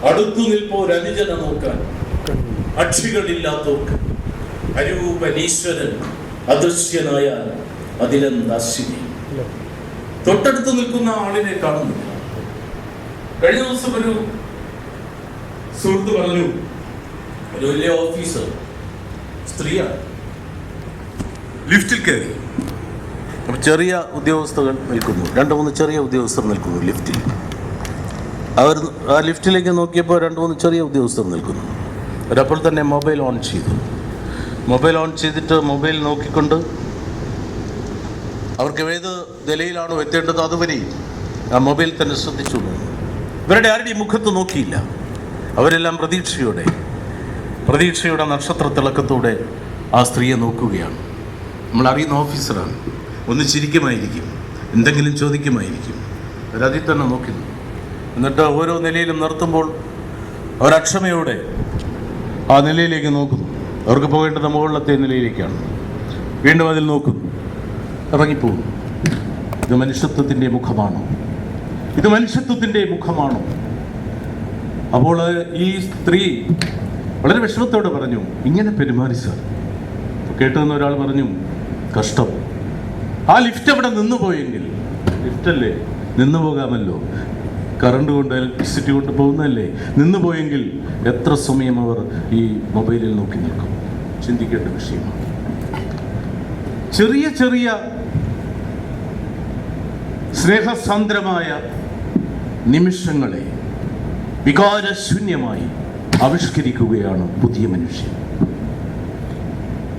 അടുത്തു നിൽപ്പോരനുജന നോക്കാൻ അക്ഷികളില്ലാത്തോർക്ക് അരൂപനീശ്വരൻ അദൃശ്യനായാൽ അതിലെന്താശ്ചര്യം. തൊട്ടടുത്ത് നിൽക്കുന്ന ആളിനെ കാണുന്നില്ല. കഴിഞ്ഞ ദിവസം ഒരു സുഹൃത്ത് പറഞ്ഞു, ഒരു വലിയ ഓഫീസർ സ്ത്രീയാണ്, ലിഫ്റ്റിൽ കയറി. ചെറിയ ഉദ്യോഗസ്ഥകൾ നിൽക്കുന്നു, 2-3 ചെറിയ ഉദ്യോഗസ്ഥർ നിൽക്കുന്നു ലിഫ്റ്റിൽ. അവർ ആ ലിഫ്റ്റിലേക്ക് നോക്കിയപ്പോൾ 2-3 ചെറിയ ഉദ്യോഗസ്ഥർ നിൽക്കുന്നു. അവരപ്പോൾ തന്നെ മൊബൈൽ ഓൺ ചെയ്തു. മൊബൈൽ ഓൺ ചെയ്തിട്ട് മൊബൈൽ നോക്കിക്കൊണ്ട് അവർക്ക് ഏത് നിലയിലാണോ എത്തേണ്ടത് അതുവരെ ആ മൊബൈൽ തന്നെ ശ്രദ്ധിച്ചു. ഇവരുടെ ആരുടെയും മുഖത്ത് നോക്കിയില്ല. അവരെല്ലാം പ്രതീക്ഷയുടെ നക്ഷത്ര തിളക്കത്തോടെ ആ സ്ത്രീയെ നോക്കുകയാണ്. നമ്മൾ അറിയുന്ന ഓഫീസറാണ്. ഒന്ന് ചിരിക്കുമായിരിക്കും, എന്തെങ്കിലും ചോദിക്കുമായിരിക്കും. അവരതിൽ തന്നെ നോക്കുന്നു. എന്നിട്ട് ഓരോ നിലയിലും നിർത്തുമ്പോൾ അവരക്ഷമയോടെ ആ നിലയിലേക്ക് നോക്കുന്നു. അവർക്ക് പോകേണ്ടത് മുകളിലത്തെ നിലയിലേക്കാണ്. വീണ്ടും അതിൽ നോക്കുന്നു, ഇറങ്ങിപ്പോകുന്നു. ഇത് മനുഷ്യത്വത്തിൻ്റെ മുഖമാണോ? അപ്പോൾ ഈ സ്ത്രീ വളരെ വിഷമത്തോടെ പറഞ്ഞു, ഇങ്ങനെ പെരുമാറി സാർ. കേട്ടുനിന്ന ഒരാൾ പറഞ്ഞു, കഷ്ടം. ആ ലിഫ്റ്റ് അവിടെ നിന്നു പോയെങ്കിൽ, ലിഫ്റ്റല്ലേ, നിന്നു പോകാമല്ലോ, കറണ്ട് കൊണ്ട് ഇലക്ട്രിസിറ്റി കൊണ്ട് പോകുന്നതല്ലേ, നിന്നു പോയെങ്കിൽ എത്ര സമയം അവർ ഈ മൊബൈലിൽ നോക്കി നിൽക്കും? ചിന്തിക്കേണ്ട വിഷയമാണ്. ചെറിയ ചെറിയ സ്നേഹസാന്ദ്രമായ നിമിഷങ്ങളെ വികാരശൂന്യമായി ആവിഷ്കരിക്കുകയാണ് പുതിയ മനുഷ്യൻ.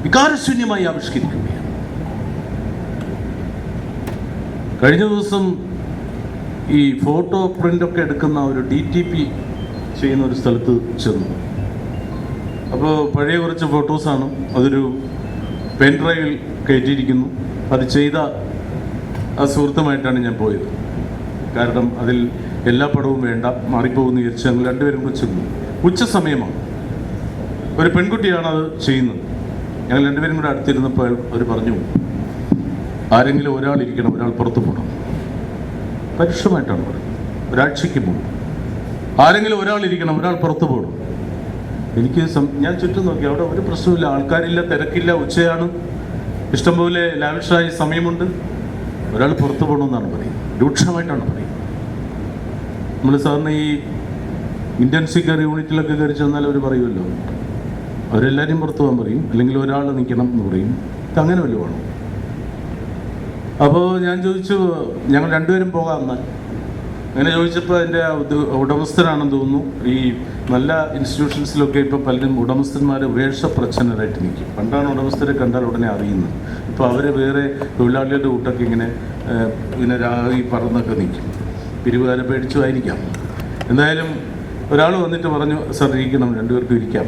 വികാരശൂന്യമായി ആവിഷ്കരിക്കുകയാണ്. കഴിഞ്ഞ ദിവസം ഈ ഫോട്ടോ പ്രിൻ്റൊക്കെ എടുക്കുന്ന ഒരു DTP ചെയ്യുന്ന ഒരു സ്ഥലത്ത് ചെന്നു. അപ്പോൾ പഴയ കുറച്ച് ഫോട്ടോസാണ്, അതൊരു പെൻ ഡ്രൈവിൽ കയറ്റിയിരിക്കുന്നു. അത് ചെയ്ത ആ സുഹൃത്തുമായിട്ടാണ് ഞാൻ പോയത്. കാരണം അതിൽ എല്ലാ പടവും വേണ്ട, മാറിപ്പോകുമെന്ന് വിചാരിച്ച് ഞങ്ങൾ 2 പേരും കൂടെ ചെന്നു. ഉച്ച സമയമാണ്. ഒരു പെൺകുട്ടിയാണ് അത് ചെയ്യുന്നത്. ഞങ്ങൾ 2 പേരും കൂടെ അടുത്തിരുന്നപ്പോൾ അവർ പറഞ്ഞു, ആരെങ്കിലും ഒരാളിരിക്കണം, ഒരാൾ പുറത്തു പോകണം. പരുഷമായിട്ടാണ് പറയുന്നത്. ഒരാഴ്ചയ്ക്ക് മുമ്പ് ആരെങ്കിലും ഒരാളിരിക്കണം, ഒരാൾ പുറത്തു പോകണം. ഞാൻ ചുറ്റും നോക്കി, അവിടെ ഒരു പ്രശ്നമില്ല, ആൾക്കാരില്ല, തിരക്കില്ല, ഉച്ചയാണ്, ഇഷ്ടംപോലെ ലാവിഷായ സമയമുണ്ട്. ഒരാൾ പുറത്തു പോകണമെന്നാണ് പറയുന്നത്, രൂക്ഷമായിട്ടാണ് പറയുന്നത്. നമ്മൾ സാറിന് ഈ ഇന്റൻസീവ് കെയർ യൂണിറ്റിലൊക്കെ കയറി ചെന്നാൽ അവർ പറയുമല്ലോ, അവരെല്ലാവരും പുറത്തു പോകാൻ പറയും, അല്ലെങ്കിൽ ഒരാൾ നിൽക്കണം എന്ന് പറയും. അങ്ങനെ വല്ലതും വേണം. അപ്പോൾ ഞാൻ ചോദിച്ചു, ഞങ്ങൾ 2 പേരും പോകാം എന്നാൽ. അങ്ങനെ ചോദിച്ചപ്പോൾ അതിൻ്റെ ഉടമസ്ഥനാണെന്ന് തോന്നുന്നു. ഈ നല്ല ഇൻസ്റ്റിറ്റ്യൂഷൻസിലൊക്കെ ഇപ്പോൾ പലരും ഉടമസ്ഥന്മാർ വേഷപ്രച്ഛന്നരായിട്ട് നിൽക്കും. പണ്ടാണ് ഉടമസ്ഥരെ കണ്ടാൽ ഉടനെ അറിയുന്നത്. ഇപ്പോൾ അവർ വേറെ തൊഴിലാളികളുടെ കൂട്ടൊക്കെ ഇങ്ങനെ ഈ പറന്നൊക്കെ നിൽക്കും. പിരിവുകാരെ പേടിച്ചുമായിരിക്കാം. എന്തായാലും ഒരാൾ വന്നിട്ട് പറഞ്ഞു, സാർ ഇരിക്കണം, 2 പേർക്കും ഇരിക്കാം.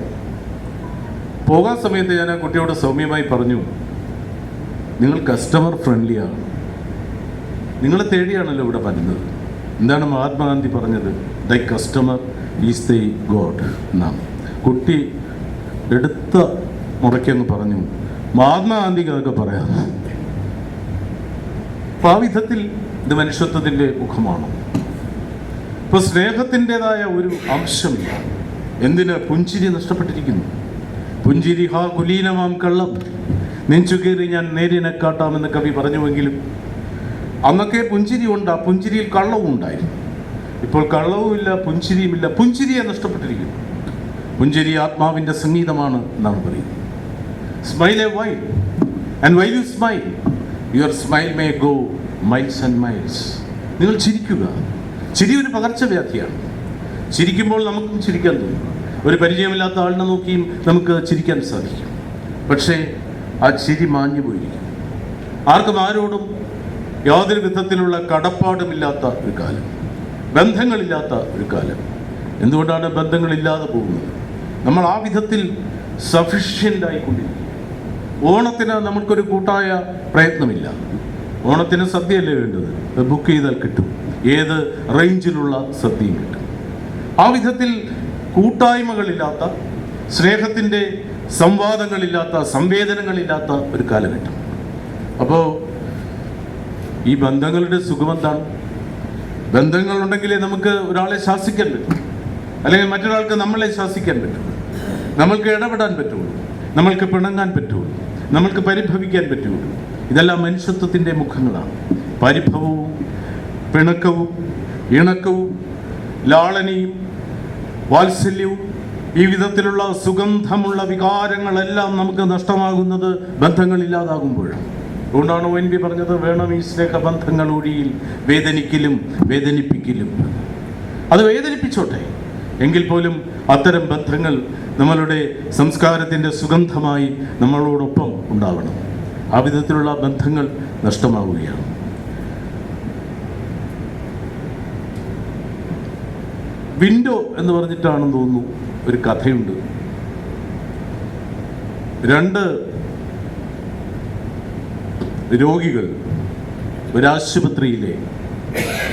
പോകാൻ സമയത്ത് ഞാൻ ആ കുട്ടിയോട് സൗമ്യമായി പറഞ്ഞു, നിങ്ങൾ കസ്റ്റമർ ഫ്രണ്ട്ലിയാണ്, നിങ്ങളെ തേടിയാണല്ലോ ഇവിടെ വരുന്നത്. എന്താണ് മഹാത്മാഗാന്ധി പറഞ്ഞത്? ദൈ കസ്റ്റമർ ഈസ് ദൈ ഗോഡ് എന്നാണ്. കുട്ടി എടുത്ത മുറയ്ക്കങ്ങ് പറഞ്ഞു, മഹാത്മാഗാന്ധിക്ക് അതൊക്കെ പറയാം. അപ്പോൾ ആ വിധത്തിൽ ഇത് മനുഷ്യത്വത്തിൻ്റെ മുഖമാണ്. ഇപ്പോൾ സ്നേഹത്തിൻ്റെതായ ഒരു അംശമില്ല. എന്തിന്? പുഞ്ചിരി നഷ്ടപ്പെട്ടിരിക്കുന്നു. പുഞ്ചിരി ഹാ കുലീനമാം കള്ളം നെഞ്ചു കയറി ഞാൻ നേരിനെ കാട്ടാമെന്ന് കവി പറഞ്ഞുവെങ്കിലും അന്നൊക്കെ പുഞ്ചിരി ഉണ്ട്, ആ പുഞ്ചിരിയിൽ കള്ളവും ഉണ്ടായിരുന്നു. ഇപ്പോൾ കള്ളവുമില്ല, പുഞ്ചിരിയുമില്ല. പുഞ്ചിരിയെ നഷ്ടപ്പെട്ടിരിക്കുന്നു. പുഞ്ചിരി ആത്മാവിൻ്റെ സംഗീതമാണ് എന്നാണ് പറയുന്നത്. Smile A while and while U smile your smile may go miles and miles. നിങ്ങൾ ചിരിക്കുക. ചിരി ഒരു പകർച്ചവ്യാധിയാണ്. ചിരിക്കുമ്പോൾ നമുക്കും ചിരിക്കാൻ തോന്നും. ഒരു പരിചയമില്ലാത്ത ആളിനെ നോക്കിയും നമുക്ക് ചിരിക്കാൻ സാധിക്കും. പക്ഷേ ആ ചിരി മാഞ്ഞു പോയിരിക്കും. ആർക്കും ആരോടും യാതൊരു വിധത്തിലുള്ള കടപ്പാടുമില്ലാത്ത ഒരു കാലം, ബന്ധങ്ങളില്ലാത്ത ഒരു കാലം. എന്തുകൊണ്ടാണ് ബന്ധങ്ങളില്ലാതെ പോകുന്നത്? നമ്മൾ ആ വിധത്തിൽ സഫിഷ്യൻ്റ് ആയിക്കൊണ്ടിരിക്കും. ഓണത്തിന് നമുക്കൊരു കൂട്ടായ പ്രയത്നമില്ല. ഓണത്തിന് സദ്യയല്ലേ വേണ്ടത്? ബുക്ക് ചെയ്താൽ കിട്ടും. ഏത് റേഞ്ചിലുള്ള സദ്യയും കിട്ടും. ആ വിധത്തിൽ കൂട്ടായ്മകളില്ലാത്ത, സ്നേഹത്തിൻ്റെ സംവാദങ്ങളില്ലാത്ത, സംവേദനങ്ങളില്ലാത്ത ഒരു കാലഘട്ടം. അപ്പോൾ ഈ ബന്ധങ്ങളുടെ സുഖമെന്താണ്? ബന്ധങ്ങളുണ്ടെങ്കിലേ നമുക്ക് ഒരാളെ ശാസിക്കാൻ പറ്റും. അല്ലെങ്കിൽ മറ്റൊരാൾക്ക് നമ്മളെ ശാസിക്കാൻ പറ്റുള്ളൂ, നമ്മൾക്ക് ഇടപെടാൻ പറ്റുള്ളൂ, നമ്മൾക്ക് പിണങ്ങാൻ പറ്റുള്ളൂ, നമ്മൾക്ക് പരിഭവിക്കാൻ പറ്റുള്ളൂ. ഇതെല്ലാം മനുഷ്യത്വത്തിൻ്റെ മുഖങ്ങളാണ്. പരിഭവവും പിണക്കവും ഇണക്കവും ലാളനയും വാത്സല്യവും ഈ വിധത്തിലുള്ള സുഗന്ധമുള്ള വികാരങ്ങളെല്ലാം നമുക്ക് നഷ്ടമാകുന്നത് ബന്ധങ്ങളില്ലാതാകുമ്പോഴാണ്. അതുകൊണ്ടാണ് ONV പറഞ്ഞത്, വേണം ഈ സ്നേഹബന്ധങ്ങൾ ഒഴിയിൽ വേദനിക്കലും വേദനിപ്പിക്കലും. അത് വേദനിപ്പിച്ചോട്ടെ, എങ്കിൽ പോലും അത്തരം ബന്ധങ്ങൾ നമ്മളുടെ സംസ്കാരത്തിൻ്റെ സുഗന്ധമായി നമ്മളോടൊപ്പം ഉണ്ടാവണം. ആ വിധത്തിലുള്ള ബന്ധങ്ങൾ നഷ്ടമാവുകയാണ്. വിൻഡോ എന്ന് പറഞ്ഞിട്ടാണെന്ന് തോന്നുന്നു ഒരു കഥയുണ്ട്. 2 രോഗികൾ ഒരാശുപത്രിയിലെ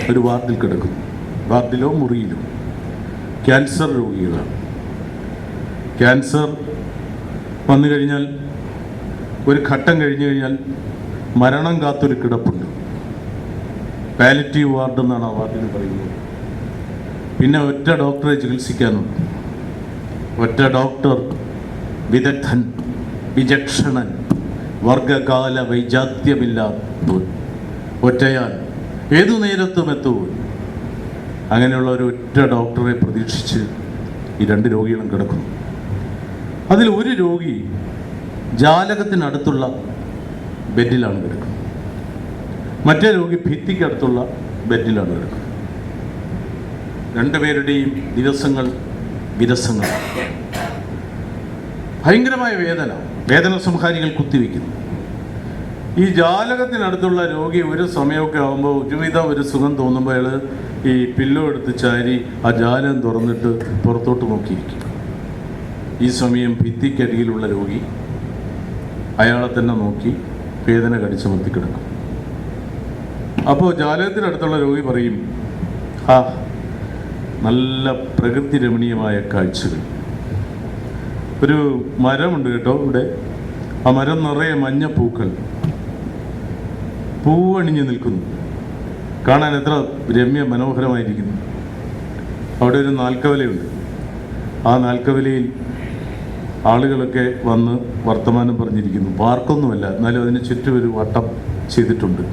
ഒരു വാർഡിൽ കിടക്കുന്നു. വാർഡിലോ മുറിയിലോ. ക്യാൻസർ രോഗികളാണ്. ക്യാൻസർ വന്നു കഴിഞ്ഞാൽ, ഒരു ഘട്ടം കഴിഞ്ഞു കഴിഞ്ഞാൽ മരണം കാത്തൊരു കിടപ്പുണ്ട്. പാലിറ്റീവ് വാർഡ് എന്നാണ് ആ വാർഡിന് പറയുന്നത്. പിന്നെ ഒറ്റ ഡോക്ടറെ ചികിത്സിക്കാനുണ്ട്. ഒറ്റ ഡോക്ടർ, വിദഗ്ധൻ, വിചക്ഷണൻ, വർഗകാല വൈജാത്യമില്ലാത്തവൻ, ഒറ്റയാൻ, ഏതു നേരത്തും എത്തുവൻ. അങ്ങനെയുള്ള ഒരു ഒറ്റ ഡോക്ടറെ പ്രതീക്ഷിച്ച് ഈ 2 രോഗികളും കിടക്കുന്നു. അതിൽ ഒരു രോഗി ജാലകത്തിനടുത്തുള്ള ബെഡിലാണ് കിടക്കുന്നത്. മറ്റേ രോഗി ഭിത്തിക്കടുത്തുള്ള ബെഡിലാണ് കിടക്കുന്നത്. 2 പേരുടെയും ദിവസങ്ങൾ വിരസങ്ങളാണ്. ഭയങ്കരമായ വേദന സംഹാരികൾ കുത്തിവെക്കുന്നു. ഈ ജാലകത്തിനടുത്തുള്ള രോഗി ഒരു സമയമൊക്കെ ആകുമ്പോൾ ഒരുവിധം ഒരു സുഖം തോന്നുമ്പോൾ അയാൾ ഈ പില്ലോ എടുത്ത് ചാരി ആ ജാലകം തുറന്നിട്ട് പുറത്തോട്ട് നോക്കിയിരിക്കും. ഈ സമയം ഭിത്തിക്കരികിലുള്ള രോഗി അയാളെ തന്നെ നോക്കി വേദന കടിച്ചമർത്തി കിടക്കും. അപ്പോൾ ജാലകത്തിനടുത്തുള്ള രോഗി പറയും, നല്ല പ്രകൃതി രമണീയമായ കാഴ്ചകൾ. ഒരു മരമുണ്ട് കേട്ടോ ഇവിടെ. ആ മരം നിറയെ മഞ്ഞപ്പൂക്കൾ പൂവണിഞ്ഞു നിൽക്കുന്നു. കാണാൻ എത്ര രമ്യ മനോഹരമായിരിക്കുന്നു. അവിടെ ഒരു നാൽക്കവലയുണ്ട്. ആ നാൽക്കവലയിൽ ആളുകളൊക്കെ വന്ന് വർത്തമാനം പറഞ്ഞിരിക്കുന്നു. പാർക്കൊന്നുമല്ല, എന്നാലും അതിന് ചുറ്റും ഒരു വട്ടം ചെയ്തിട്ടുണ്ട്.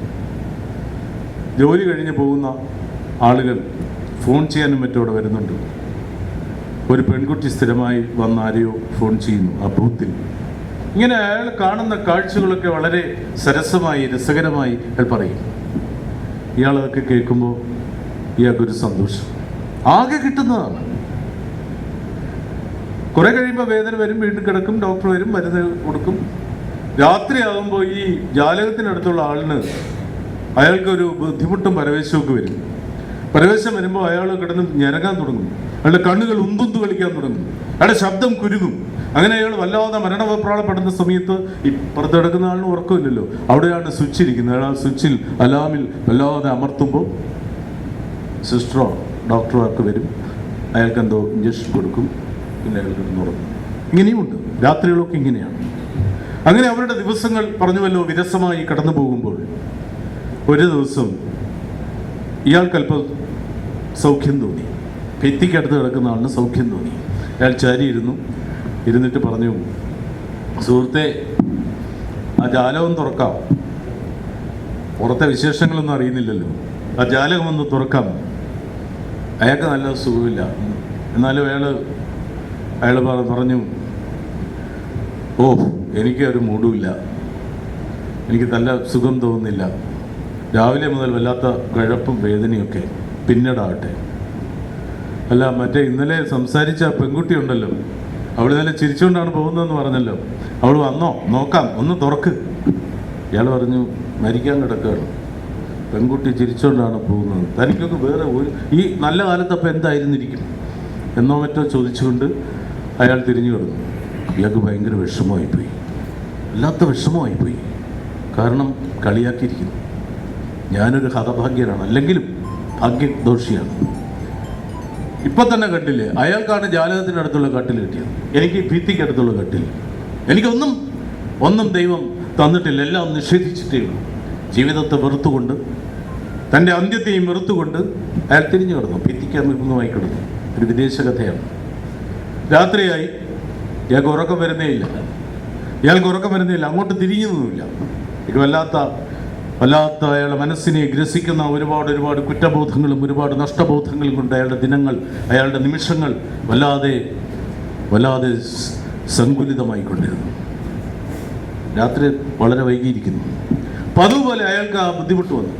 ജോലി കഴിഞ്ഞ് പോകുന്ന ആളുകൾ ഫോൺ ചെയ്യാനും മറ്റോടെ വരുന്നുണ്ട്. ഒരു പെൺകുട്ടി സ്ഥിരമായി വന്ന് ആരെയോ ഫോൺ ചെയ്യുന്നു ആ ബൂത്തിൽ. ഇങ്ങനെ അയാൾ കാണുന്ന കാഴ്ചകളൊക്കെ വളരെ സരസമായി രസകരമായി അയാൾ പറയും. ഇയാളതൊക്കെ കേൾക്കുമ്പോൾ ഇയാൾക്കൊരു സന്തോഷം ആകെ കിട്ടുന്നതാണ്. കുറെ കഴിയുമ്പോൾ വേദന വരും, വീണ്ടും കിടക്കും, ഡോക്ടർ വരും, മരുന്ന് കൊടുക്കും. രാത്രിയാകുമ്പോൾ ഈ ജാലകത്തിനടുത്തുള്ള ആളിന് അയാൾക്കൊരു ബുദ്ധിമുട്ടും പരവേശമൊക്കെ വരും. പരവേശം വരുമ്പോൾ അയാൾ കിടന്ന് ഞരങ്ങാൻ തുടങ്ങും. അയാളുടെ കണ്ണുകൾ ഉന്തുന്തു കളിക്കാൻ തുടങ്ങും. അയാളുടെ ശബ്ദം കുരുങ്ങും. അങ്ങനെ അയാൾ വല്ലാതെ മരണപ്രാളപ്പെടുന്ന സമയത്ത് ഈ പുറത്തെടുക്കുന്ന ആളിന് ഉറക്കമില്ലല്ലോ, അവിടെയാണ് സ്വിച്ച് ഇരിക്കുന്നത്. അയാൾ ആ സ്വിച്ചിൽ അലാമിൽ വല്ലാതെ അമർത്തുമ്പോൾ സിസ്റ്ററോ ഡോക്ടറോ ഒക്കെ വരും. അയാൾക്ക് എന്തോ ഇഞ്ചക്ഷൻ കൊടുക്കും. പിന്നെ അയാൾ കിടന്നുറങ്ങും. ഇങ്ങനെയുമുണ്ട്. രാത്രികളൊക്കെ ഇങ്ങനെയാണ്. അങ്ങനെ അവരുടെ ദിവസങ്ങൾ പറഞ്ഞുവല്ലോ വിരസമായി കടന്നു പോകുമ്പോൾ ഒരു ദിവസം ഇയാൾക്കല്പം സൗഖ്യം തോന്നി. ഭിത്തിക്കടുത്ത് കിടക്കുന്ന ആളിന് സൗഖ്യം തോന്നി. അയാൾ ഇരുന്നിട്ട് പറഞ്ഞു, സുഹൃത്തെ, ആ ജാലകം തുറക്കാം. പുറത്തെ വിശേഷങ്ങളൊന്നും അറിയുന്നില്ലല്ലോ, ആ ജാലകം ഒന്ന് തുറക്കാം. അയാൾക്ക് നല്ല സുഖമില്ല. എന്നാലും അയാൾ പറഞ്ഞു, എനിക്ക് ഒരു മൂടുമില്ല, എനിക്ക് നല്ല സുഖം തോന്നുന്നില്ല, രാവിലെ മുതൽ വല്ലാത്ത കിഴപ്പും വേദനയൊക്കെ, പിന്നീടാകട്ടെ. അല്ല, മറ്റേ ഇന്നലെ സംസാരിച്ച പെൺകുട്ടി ഉണ്ടല്ലോ, അവൾ നല്ല ചിരിച്ചുകൊണ്ടാണ് പോകുന്നതെന്ന് പറഞ്ഞല്ലോ, അവൾ വന്നോ നോക്കാം, ഒന്ന് തുറക്ക്. ഇയാൾ പറഞ്ഞു, മരിക്കാൻ കിടക്കുകയാണ്, പെൺകുട്ടി ചിരിച്ചുകൊണ്ടാണ് പോകുന്നത്, തനിക്കൊക്കെ വേറെ ഈ നല്ല കാലത്തപ്പോൾ എന്തായിരുന്നിരിക്കും എന്നോ മറ്റോ ചോദിച്ചുകൊണ്ട് അയാൾ തിരിഞ്ഞു കിടന്നു. ഇയാൾക്ക് ഭയങ്കര വിഷമമായിപ്പോയി, വല്ലാത്ത വിഷമമായിപ്പോയി. കാരണം കളിയാക്കിയിരിക്കുന്നു. ഞാനൊരു ഹതഭാഗ്യനാണ്, അല്ലെങ്കിലും ഭാഗ്യദോഷിയാണ്. ഇപ്പം തന്നെ കണ്ടില്ലേ, അയാൾക്കാണ് ജാലകത്തിനടുത്തുള്ള കട്ടിൽ കിട്ടിയത്, എനിക്ക് ഭിത്തിക്കടുത്തുള്ള കട്ടിൽ. എനിക്കൊന്നും ദൈവം തന്നിട്ടില്ല, എല്ലാം നിഷേധിച്ചിട്ടേ ഉള്ളൂ. ജീവിതത്തെ വെറുത്തുകൊണ്ട്, തൻ്റെ അന്ത്യത്തെയും വെറുത്തുകൊണ്ട് അയാൾ തിരിഞ്ഞു കിടന്നു, ഭിത്തിക്ക് അഭിമുഖമായി കിടന്നു. ഒരു വിദേശ കഥയാണ്. രാത്രിയായി, ഇയാൾക്ക് ഉറക്കം വരുന്നേയില്ല. അങ്ങോട്ട് തിരിഞ്ഞൊന്നുമില്ല. ഇത് വല്ലാത്ത അയാളുടെ മനസ്സിനെ ഗ്രസിക്കുന്ന ഒരുപാട് കുറ്റബോധങ്ങളും ഒരുപാട് നഷ്ടബോധങ്ങളും കൊണ്ട് അയാളുടെ ദിനങ്ങൾ, അയാളുടെ നിമിഷങ്ങൾ വല്ലാതെ സങ്കുലിതമായിക്കൊണ്ടിരുന്നു. രാത്രി വളരെ വൈകിയിരിക്കുന്നു. അപ്പം അതുപോലെ അയാൾക്ക് ആ ബുദ്ധിമുട്ട് വന്നു.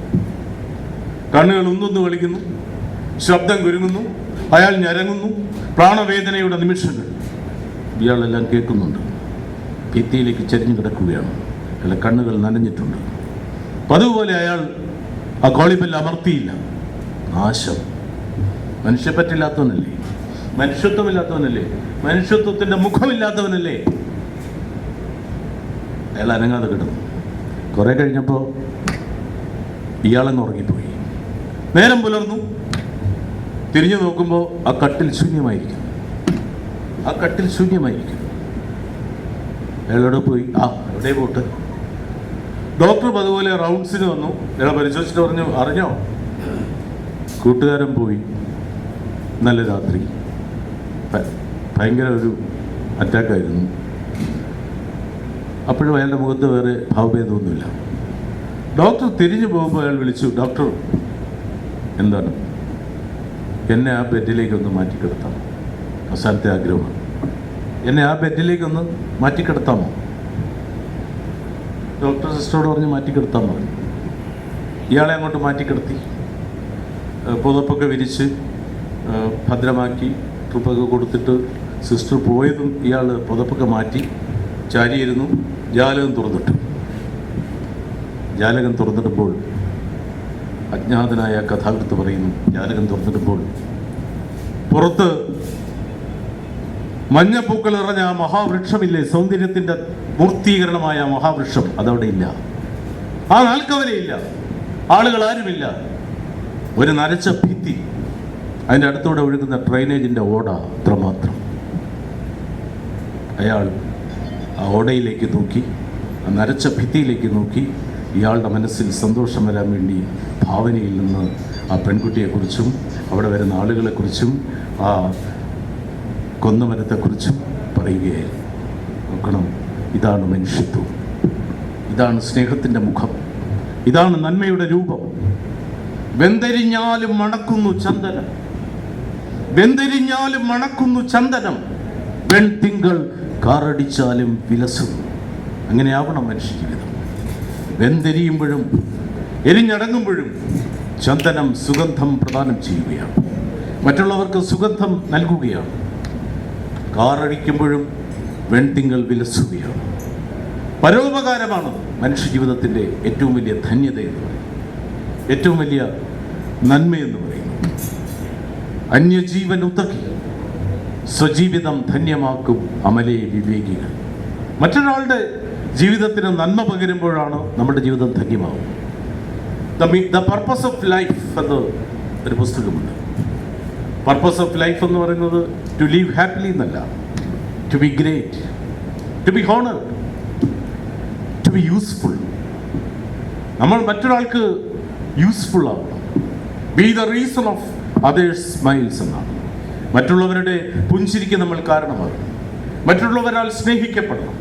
കണ്ണുകൾ ഒന്നൊന്ന് കളിക്കുന്നു, ശബ്ദം കുരുങ്ങുന്നു, അയാൾ ഞരങ്ങുന്നു, പ്രാണവേദനയുടെ നിമിഷങ്ങൾ ഇയാളെല്ലാം കേൾക്കുന്നുണ്ട്. ഭിത്തിയിലേക്ക് ചരിഞ്ഞു കിടക്കുകയാണ്. അയാളുടെ കണ്ണുകൾ നനഞ്ഞിട്ടുണ്ട്. അപ്പം അതുപോലെ അയാൾ ആ കോളിബെല്ല് അമർത്തിയില്ല. നാശം. മനുഷ്യപ്പറ്റില്ലാത്തവനല്ലേ, മനുഷ്യത്വമില്ലാത്തവനല്ലേ, മനുഷ്യത്വത്തിൻ്റെ മുഖമില്ലാത്തവനല്ലേ. അയാൾ അനങ്ങാതെ കിടന്നു. കുറെ കഴിഞ്ഞപ്പോൾ ഇയാളങ്ങ് ഉറങ്ങിപ്പോയി. നേരം പുലർന്നു. തിരിഞ്ഞു നോക്കുമ്പോൾ ആ കട്ടിൽ ശൂന്യമായിരിക്കും. അയാളോട് പോയി, എവിടെ പോട്ട്. ഡോക്ടർ അതുപോലെ റൗണ്ട്സിന് വന്നു. അയാളെ പരിശോധിച്ചിട്ട് പറഞ്ഞു, അറിഞ്ഞോ, കൂട്ടുകാരൻ പോയി, നല്ല രാത്രി, ഭയങ്കര ഒരു അറ്റാക്കായിരുന്നു. അപ്പോഴും അയാളുടെ മുഖത്ത് വേറെ ഭാവഭേദമൊന്നുമില്ല. ഡോക്ടർ തിരിഞ്ഞു പോകുമ്പോൾ അയാൾ വിളിച്ചു, ഡോക്ടർ, എന്താണ്, എന്നെ ആ ബെഡിലേക്കൊന്ന് മാറ്റിക്കിടത്താമോ? അവസാനത്തെ ആഗ്രഹമാണ്. എന്നെ ആ ബെഡിലേക്കൊന്ന് മാറ്റിക്കിടത്താമോ? ഡോക്ടർ സിസ്റ്ററോട് പറഞ്ഞ് മാറ്റിക്കിടത്താൻ പറഞ്ഞു. ഇയാളെ അങ്ങോട്ട് മാറ്റിക്കിടത്തി. പുതപ്പൊക്കെ വിരിച്ച് ഭദ്രമാക്കി ട്രിപ്പൊക്കെ കൊടുത്തിട്ട് സിസ്റ്റർ പോയതും ഇയാൾ പുതപ്പൊക്കെ മാറ്റി ചാരിയിരുന്നു. ജാലകം തുറന്നിടുമ്പോൾ അജ്ഞാതനായ കഥാകൃത്ത് പറയുന്നു, ജാലകം തുറന്നിടുമ്പോൾ പുറത്ത് മഞ്ഞപ്പൂക്കൾ നിറഞ്ഞ ആ മഹാവൃക്ഷമില്ലേ, സൗന്ദര്യത്തിൻ്റെ മൂർത്തീകരണമായ മഹാവൃക്ഷം, അതവിടെ ഇല്ല. ആ നാൽക്കവലയില്ല, ആളുകൾ ആരുമില്ല. ഒരു നരച്ച ഭിത്തി, അതിൻ്റെ അടുത്തൂടെ ഒഴുകുന്ന ഡ്രെയിനേജിൻ്റെ ഓട അത്രമാത്രം. അയാൾ ആ ഓടയിലേക്ക് നോക്കി, ആ നരച്ച ഭിത്തിയിലേക്ക് നോക്കി. ഇയാളുടെ മനസ്സിൽ സന്തോഷം വരാൻ വേണ്ടി ഭാവനയിൽ നിന്ന് ആ പെൺകുട്ടിയെക്കുറിച്ചും അവിടെ വരുന്ന ആളുകളെക്കുറിച്ചും ആ കൊന്നമരത്തെക്കുറിച്ചും പറയുകയായിരുന്നു. നോക്കണം, ഇതാണ് മനുഷ്യത്വം, ഇതാണ് സ്നേഹത്തിൻ്റെ മുഖം, ഇതാണ് നന്മയുടെ രൂപം. വെന്തരിഞ്ഞാലും മണക്കുന്നു ചന്ദനം, വെൺതിങ്കൾ കാറടിച്ചാലും വിലസുന്നു. അങ്ങനെയാവണം മനുഷ്യ ജീവിതം. വെന്തെരിയുമ്പോഴും എരിഞ്ഞടങ്ങുമ്പോഴും ചന്ദനം സുഗന്ധം പ്രദാനം ചെയ്യുകയാണ്, മറ്റുള്ളവർക്ക് സുഗന്ധം നൽകുകയാണ്. കാറടിക്കുമ്പോഴും വെൺതിങ്കൾ വിലസുകയാണ്. പരോപകാരമാണ് മനുഷ്യജീവിതത്തിൻ്റെ ഏറ്റവും വലിയ ധന്യത എന്ന് പറയുന്നത്, ഏറ്റവും വലിയ നന്മയെന്ന് പറയുന്നത്. അന്യജീവൻ ഉതകി സ്വജീവിതം ധന്യമാക്കും അമലേ വിവേകികൾ. മറ്റൊരാളുടെ ജീവിതത്തിന് നന്മ പകരുമ്പോഴാണ് നമ്മുടെ ജീവിതം ധന്യമാകും. ദ പർപ്പസ് ഓഫ് ലൈഫ് എന്ന് ഒരു പുസ്തകമുണ്ട്. പർപ്പസ് ഓഫ് ലൈഫ് എന്ന് പറയുന്നത് ടു ലീവ് ഹാപ്പിലി എന്നല്ല, to be great, to be honoured, to be useful. നമ്മൾ മറ്റൊരാൾക്ക് യൂസ്ഫുൾ ആവണം. Be the reason of others smiles എന്നാണ്. മറ്റുള്ളവരുടെ പുഞ്ചിരിക്ക് നമ്മൾ കാരണമാകണം. മറ്റുള്ളവരാൽ സ്നേഹിക്കപ്പെടണം.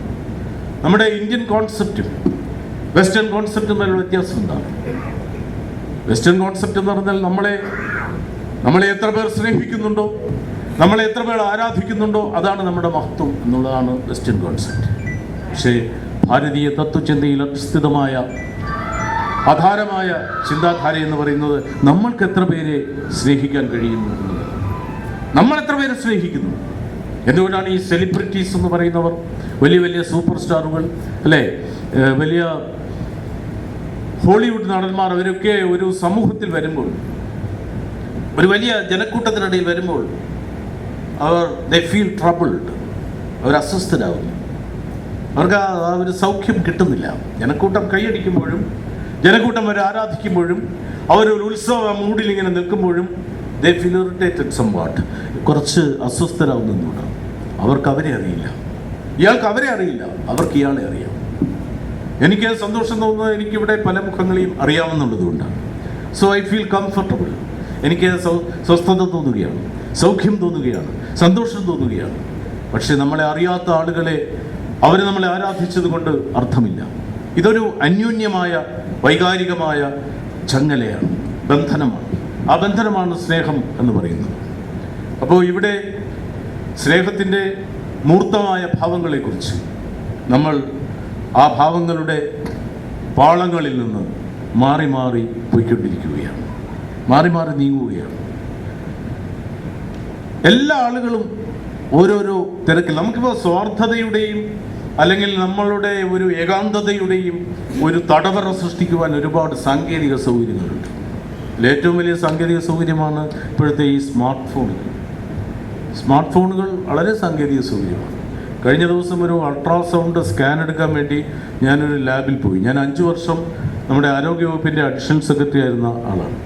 നമ്മുടെ ഇന്ത്യൻ കോൺസെപ്റ്റും വെസ്റ്റേൺ കോൺസെപ്റ്റും തമ്മിലുള്ള വ്യത്യാസം എന്താണ്? വെസ്റ്റേൺ കോൺസെപ്റ്റ് എന്ന് പറഞ്ഞാൽ നമ്മളെ എത്ര പേർ സ്നേഹിക്കുന്നുണ്ടോ, നമ്മളെ എത്ര പേർ ആരാധിക്കുന്നുണ്ടോ, അതാണ് നമ്മുടെ മഹത്വം എന്നുള്ളതാണ് വെസ്റ്റേൺ കോൺസെപ്റ്റ്. പക്ഷേ ഭാരതീയ തത്വചിന്തയിൽ അധിഷ്ഠിതമായ ആധാരമായ ചിന്താധാര എന്ന് പറയുന്നത് നമ്മൾക്ക് എത്ര പേരെ സ്നേഹിക്കാൻ കഴിയുന്നു എന്നുള്ളത്. നമ്മൾ എത്ര പേരെ സ്നേഹിക്കുന്നു. എന്തുകൊണ്ടാണ് ഈ സെലിബ്രിറ്റീസ് എന്ന് പറയുന്നവർ, വലിയ വലിയ സൂപ്പർ സ്റ്റാറുകൾ അല്ലേ, വലിയ ഹോളിവുഡ് നടന്മാർ, അവരൊക്കെ ഒരു സമൂഹത്തിൽ വരുമ്പോൾ, ഒരു വലിയ ജനക്കൂട്ടത്തിനിടയിൽ വരുമ്പോൾ ദേ ഫീൽ ട്രബിൾഡ്, അവർ അസ്വസ്ഥരാകുന്നു. അവർക്ക് ആ ഒരു സൗഖ്യം കിട്ടുന്നില്ല. ജനക്കൂട്ടം കൈയടിക്കുമ്പോഴും ജനക്കൂട്ടം അവരെ ആരാധിക്കുമ്പോഴും അവരൊരു ഉത്സവ മൂഡിൽ ഇങ്ങനെ നിൽക്കുമ്പോഴും ദേ ഫീൽ ഇറിറ്റേറ്റഡ് സംവാട്ട്, കുറച്ച് അസ്വസ്ഥരാകുന്നതുകൊണ്ട്. അവർക്ക് അവരെ അറിയില്ല, ഇയാൾക്ക് അവരെ അറിയില്ല, അവർക്ക് ഇയാളെ അറിയാം. എനിക്ക് സന്തോഷം തോന്നുന്നത് എനിക്കിവിടെ പല മുഖങ്ങളെയും അറിയാമെന്നുള്ളത് കൊണ്ടാണ്. So I feel comfortable. എനിക്ക് സ്വസ്ഥത തോന്നുകയാണ്, സൗഖ്യം തോന്നുകയാണ്, സന്തോഷം തോന്നുകയാണ്. പക്ഷെ നമ്മളെ അറിയാത്ത ആളുകളെ അവർ നമ്മളെ ആരാധിച്ചത് കൊണ്ട് അർത്ഥമില്ല. ഇതൊരു അന്യോന്യമായ വൈകാരികമായ ചങ്ങലയാണ്, ബന്ധനമാണ്. ആ ബന്ധനമാണ് സ്നേഹം എന്ന് പറയുന്നത്. അപ്പോൾ ഇവിടെ സ്നേഹത്തിൻ്റെ മൂർത്തമായ ഭാവങ്ങളെക്കുറിച്ച് നമ്മൾ ആ ഭാവങ്ങളുടെ പാളങ്ങളിൽ നിന്ന് മാറി മാറി പോയിക്കൊണ്ടിരിക്കുകയാണ്, മാറി മാറി നീങ്ങുകയാണ്. എല്ലാ ആളുകളും ഓരോരോ തിരക്കിൽ. നമുക്കിപ്പോൾ സ്വാർത്ഥതയുടെയും അല്ലെങ്കിൽ നമ്മളുടെ ഒരു ഏകാന്തതയുടെയും ഒരു തടവറ സൃഷ്ടിക്കുവാൻ ഒരുപാട് സാങ്കേതിക സൗകര്യങ്ങളുണ്ട്. ഏറ്റവും വലിയ സാങ്കേതിക സൗകര്യമാണ് ഇപ്പോഴത്തെ ഈ സ്മാർട്ട് ഫോണുകൾ വളരെ സാങ്കേതിക സൗകര്യമാണ്. കഴിഞ്ഞ ദിവസം ഒരു അൾട്രാസൗണ്ട് സ്കാൻ എടുക്കാൻ വേണ്ടി ഞാനൊരു ലാബിൽ പോയി. ഞാൻ 5 വർഷം നമ്മുടെ ആരോഗ്യവകുപ്പിൻ്റെ അഡീഷണൽ സെക്രട്ടറി ആയിരുന്ന ആളാണ്.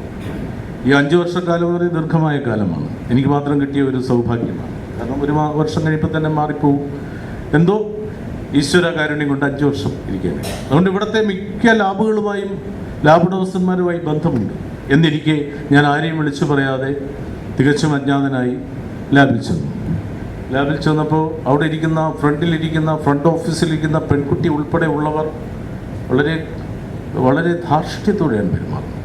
ഈ 5 വർഷക്കാലം എന്ന് പറയുന്നത് ദീർഘമായ കാലമാണ്. എനിക്ക് മാത്രം കിട്ടിയ ഒരു സൗഭാഗ്യമാണ്. കാരണം ഒരു വർഷം കഴിയുമ്പോൾ തന്നെ മാറിപ്പോവും. എന്തോ ഈശ്വര കാരുണ്യം കൊണ്ട് 5 വർഷം ഇരിക്കുകയാണ്. അതുകൊണ്ട് ഇവിടുത്തെ മിക്ക ലാബുകളുമായും ലാബ് ഉടമസ്ഥന്മാരുമായി ബന്ധമുണ്ട്. എന്നിരിക്കെ ഞാൻ ആരെയും വിളിച്ചു പറയാതെ തികച്ചും അജ്ഞാതനായി ലാബിൽ ചെന്നപ്പോൾ അവിടെ ഇരിക്കുന്ന ഫ്രണ്ട് ഓഫീസിലിരിക്കുന്ന പെൺകുട്ടി ഉൾപ്പെടെ ഉള്ളവർ വളരെ വളരെ ധാർഷ്ട്യത്തോടെയാണ് പെരുമാറുന്നത്.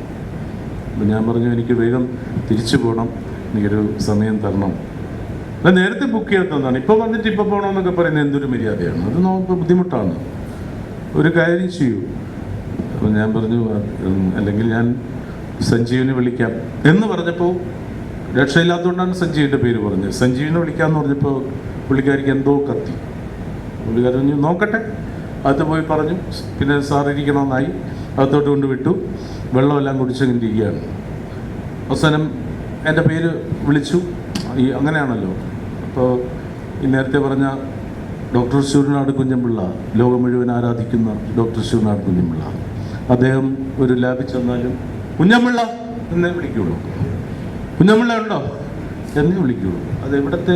അപ്പം ഞാൻ പറഞ്ഞു, എനിക്ക് വേഗം തിരിച്ചു പോകണം, എനിക്കൊരു സമയം തരണം. അത് നേരത്തെ ബുക്ക് ചെയ്യാത്തതാണ്. ഇപ്പോൾ വന്നിട്ട് ഇപ്പോൾ പോകണമെന്നൊക്കെ പറയുന്നത് എന്തൊരു മര്യാദയാണ്. അത് നമുക്ക് ബുദ്ധിമുട്ടാണ്. ഒരു കാര്യം ചെയ്യൂ. അപ്പോൾ ഞാൻ പറഞ്ഞു, അല്ലെങ്കിൽ ഞാൻ സഞ്ജീവിനെ വിളിക്കാം എന്ന് പറഞ്ഞപ്പോൾ, രക്ഷയില്ലാത്തതുകൊണ്ടാണ് സഞ്ജീവിൻ്റെ പേര് പറഞ്ഞത്. സഞ്ജീവിനെ വിളിക്കാമെന്ന് പറഞ്ഞപ്പോൾ പുള്ളിക്കാരിക്ക് എന്തോ കത്തി. പുള്ളിക്കാരി പറഞ്ഞു നോക്കട്ടെ. അത് പോയി പറഞ്ഞു. പിന്നെ സാർ ഇരിക്കണമെന്നായി അകത്തോട്ട് കൊണ്ട് വിട്ടു. വെള്ളമെല്ലാം കുടിച്ചെങ്കിരിക്കുകയാണ്. അവസാനം എൻ്റെ പേര് വിളിച്ചു. അങ്ങനെയാണല്ലോ. അപ്പോൾ ഈ നേരത്തെ പറഞ്ഞ ഡോക്ടർ ശൂരനാട് കുഞ്ഞമ്പിള്ള, ലോകം മുഴുവൻ ആരാധിക്കുന്ന ഡോക്ടർ ശൂരനാട് കുഞ്ഞമ്പിള്ള, അദ്ദേഹം ഒരു ലാബിൽ ചെന്നാലും കുഞ്ഞമ്പിള്ള എന്നേ വിളിക്കുകയുള്ളൂ. കുഞ്ഞമ്പിള്ള ഉണ്ടോ എന്നേ വിളിക്കുകയുള്ളൂ. അത് ഇവിടുത്തെ